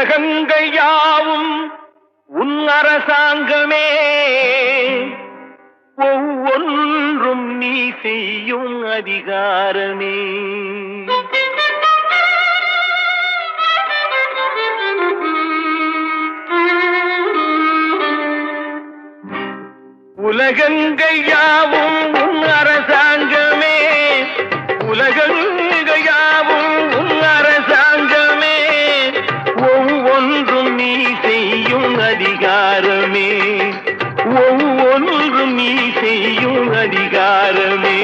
உலகங்கள் யாவும் உன் அரசாங்கமே, ஒவ்வொன்றும் நீ செய்யும் அதிகாரமே. உலகங்கள் யாவும் உன் அரசாங்கமே, உலகங்கள் யாவும் உன் அரசாங்கமே, ஒவ்வொன்றும் நீ செய்யும் அதிகாரமே, ஒவ்வொன்றும் நீ செய்யும் அதிகாரமே.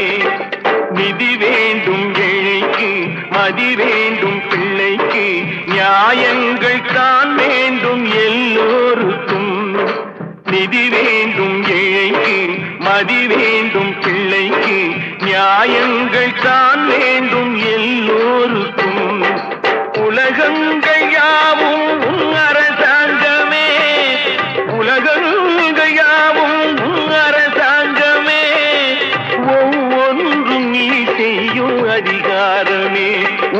நிதி வேண்டும் ஏழைக்கு, மதி வேண்டும் பிள்ளைக்கு, நியாயங்கள் தான் வேண்டும் எல்லோருக்கும். நிதி வேண்டும் ஏழைக்கு, மதி வேண்டும் பிள்ளைக்கு, நியாயங்கள் தான் வேண்டும் எல்லோருக்கும். உலகங்கள் யாவும் உன் அரசாங்கமே, உலகங்கள் யாவும் உன் அரசாங்கமே, ஒவ்வொன்றும் நீ செய்யும் அதிகாரமே,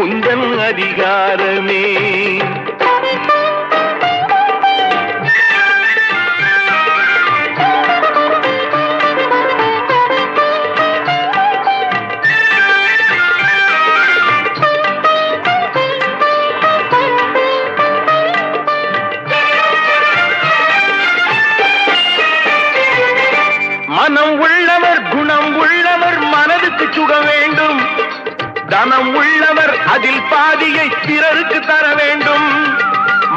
உந்தன் அதிகாரமே. மனம் உள்ளவர் குணம் உள்ளவர் மனதுக்கு சுகம் வேண்டும், தனம் உள்ளவர் அதில் பாதியை பிறருக்கு தர வேண்டும்.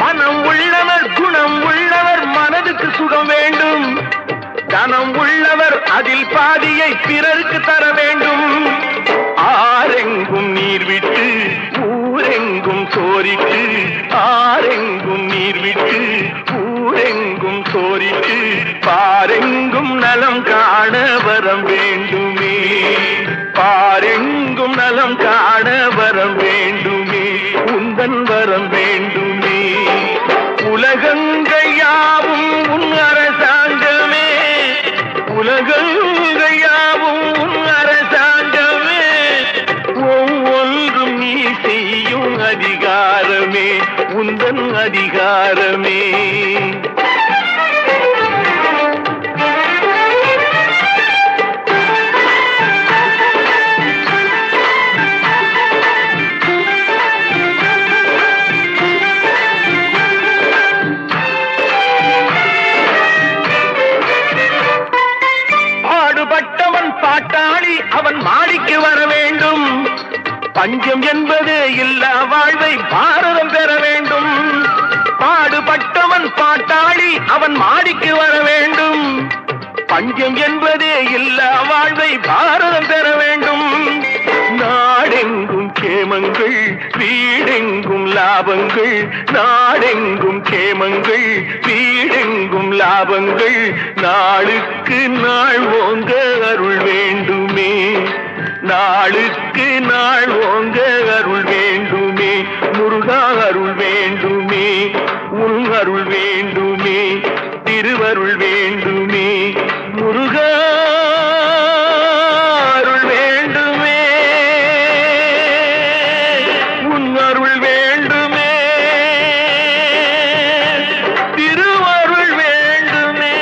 மனம் உள்ளவர் குணம் உள்ளவர் மனதுக்கு சுகம் வேண்டும், தனம் உள்ளவர் அதில் பாதியை பிறருக்கு தர வேண்டும். ஆரெங்கும் நீர் விட்டு ஊரெங்கும் சோரிட்டு, ஆரெங்கும் நீர் விட்டு ஊரெங்கும் சோரிட்டு, பாரெங்கும் நலம் காண வரம் வேண்டுமே, பாரெங்கும் நலம் காண வரம் வேண்டுமே, உந்தன் வரம் வேண்டுமே. உலகங்கள் யாவும் உன் அரசாங்கமே, உலகங்கள் யாவும் உன் அரசாங்கமே, ஒவ்வொன்றும் நீ செய்யும் அதிகாரமே, உந்தன் அதிகாரமே. பாட்டாளி அவன் மாடிக்கு வர வேண்டும், பஞ்சம் என்பது இல்லா வாழ்வை பாரதம் பெற வேண்டும். பாடுபட்டவன் பாட்டாளி அவன் மாடிக்கு வர வேண்டும், பஞ்சம் என்பதே இல்லா வாழ்வை பாரதம் பெற வேண்டும். நாடெங்கும் கேமங்கள் வீடெங்கும் லாபங்கள், நாடெங்கும் கேமங்கள் வீடெங்கும் லாபங்கள், நாளுக்கு நாள் ஓங்க அருள் வேண்டுமே, நாளுக்கு நாள் ஓங்க அருள் வேண்டுமே, முருகா அருள் வேண்டுமே, உன் அருள் வேண்டுமே, திருவருள் வேண்டுமே, முருகா அருள் வேண்டுமே, உன் அருள் வேண்டுமே, திருவருள் வேண்டுமே.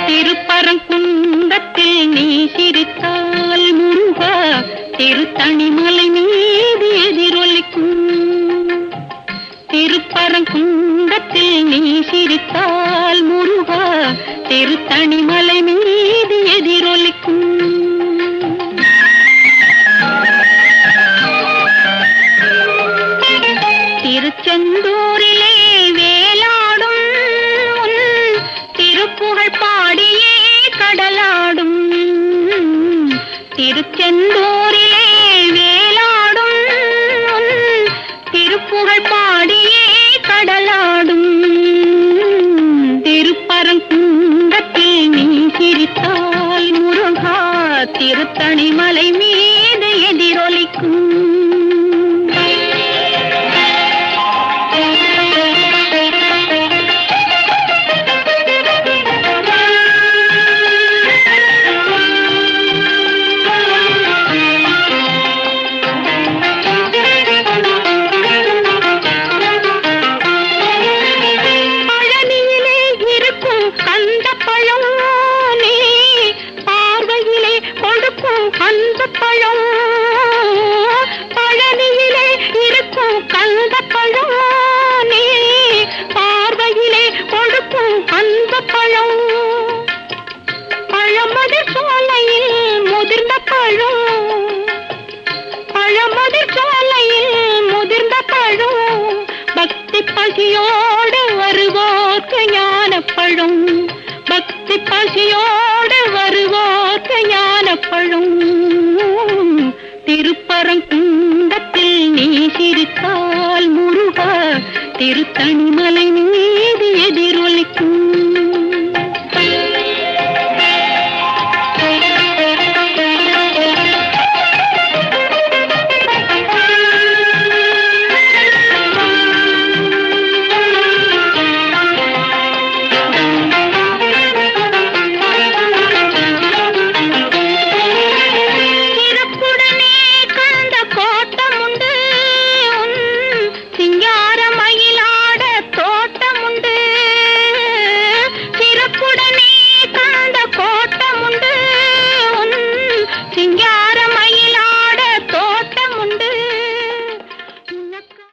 திருப்பரங்குன்றத்தில் நீ சிரித்தால் முருகா, திருத்தணிமலை மீது எதிரொலிக்கும். திருப்பரங்குன்றத்தில் நீ சிரித்தால் முருகா, திருத்தணிமலை மீது எதிரொலிக்கும். திருச்செந்தூரிலே வேலாடும் உன் திருப்புகழ் பாடியே கடலாடும். திருச்செந்தூரிலே வேலாடும் உன் திருப்புகழ் பாடியே கடலாடும். திருப்பரங்குன்றத்தில் நீ சிரித்தால் முருகா, திருத்தணிமலை மீது எதிரொலிக்கும். பக்தி பசியோடு வருவோர்க்கு ஞானப்பழம், பக்தி பசியோடு வருவோர்க்கு ஞானப்பழம். திருப்பரங்குன்றத்தில் நீ சிரித்தால் முருகா திருத்தணிமலை மீது எதிரொலிக்கும்.